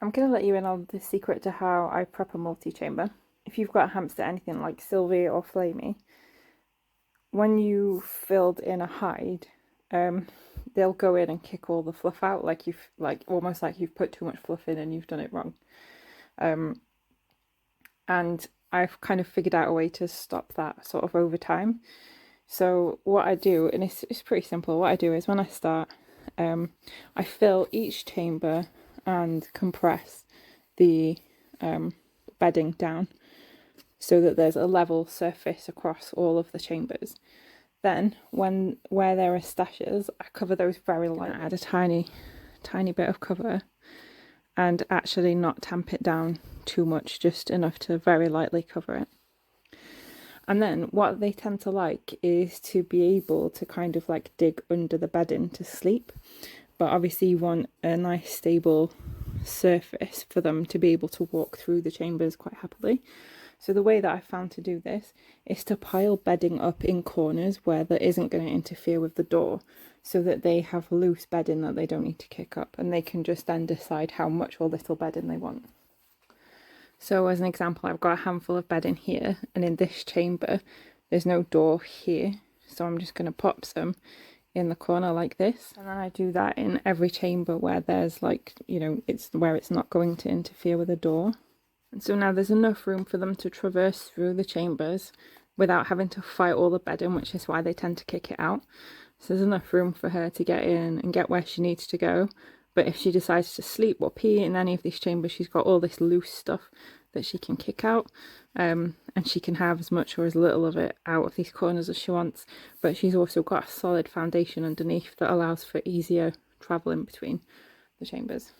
I'm going to let you in on the secret to how I prep a multi-chamber. If you've got a hamster, anything like Sylvie or Flamey, when you filled in a hide, um, they'll go in and kick all the fluff out, like you've almost like you've put too much fluff in and you've done it wrong. Um, and I've kind of figured out a way to stop that sort of over time. So what I do, and it's pretty simple. What I do is when I start, I fill each chamber and compress the bedding down so that there's a level surface across all of the chambers. Then, where there are stashes, I cover those very lightly. Add a tiny bit of cover, and actually not tamp it down too much, just enough to very lightly cover it. And then what they tend to like is to be able to kind of like dig under the bedding to sleep. But obviously you want a nice stable surface for them to be able to walk through the chambers quite happily. So the way that I found to do this is to pile bedding up in corners where there isn't going to interfere with the door, so that they have loose bedding that they don't need to kick up, and they can just then decide how much or little bedding they want. So as an example, I've got a handful of bedding here, and in this chamber there's no door here, so I'm just going to pop some in the corner like this, and then I do that in every chamber where there's like, you know, it's where it's not going to interfere with a door. And so now there's enough room for them to traverse through the chambers without having to fight all the bedding, which is why they tend to kick it out. So there's enough room for her to get in and get where she needs to go. But if she decides to sleep or pee in any of these chambers, she's got all this loose stuff that she can kick out, and she can have as much or as little of it out of these corners as she wants. But she's also got a solid foundation underneath that allows for easier travel in between the chambers.